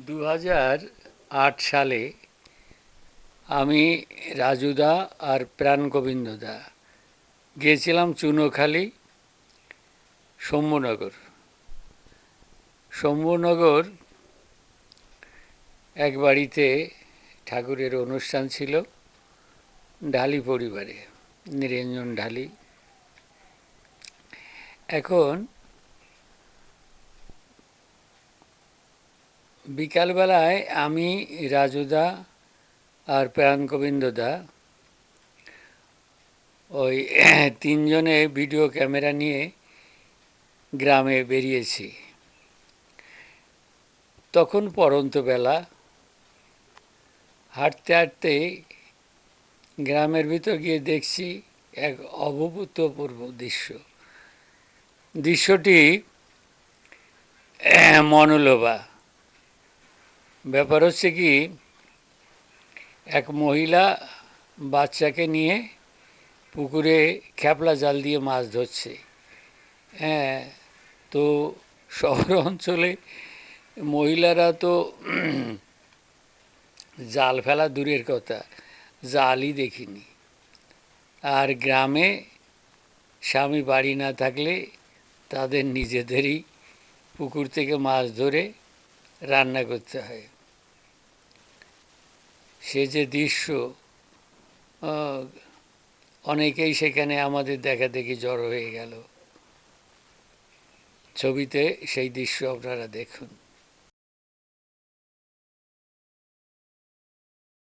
2008 সালে আমি রাজুদা আর প্রাণগোবিন্দদা গিয়েছিলাম চুনোখালি শম্ভুনগর। শম্ভুনগর এক বাড়িতে ঠাকুরের অনুষ্ঠান ছিল, ঢালি পরিবারে, নিরঞ্জন ঢালি। এখন বিকালবেলায় আমি, রাজুদা আর প্রাণগোবিন্দদা ওই তিনজনে ভিডিও ক্যামেরা নিয়ে গ্রামে বেরিয়েছি। তখন পড়ন্ত বেলা, হাঁটতে হাঁটতে গ্রামের ভিতর গিয়ে দেখছি এক অভূতপূর্ব দৃশ্যটি মনোলোভা। ব্যাপার হচ্ছে কি, এক মহিলা বাচ্চাকে নিয়ে পুকুরে খ্যাপলা জাল দিয়ে মাছ ধরছে। হ্যাঁ, তো শহর অঞ্চলে মহিলারা তো জাল ফেলা দূরের কথা, জালই দেখিনি। আর গ্রামে স্বামী বাড়ি না থাকলে তাদের নিজেদেরই পুকুর থেকে মাছ ধরে রান্না করতে হয়। সে যে দৃশ্য, অনেকেই সেখানে আমাদের দেখা দেখি জড়ো হয়ে গেল। ছবিতে সেই দৃশ্য আপনারা দেখুন।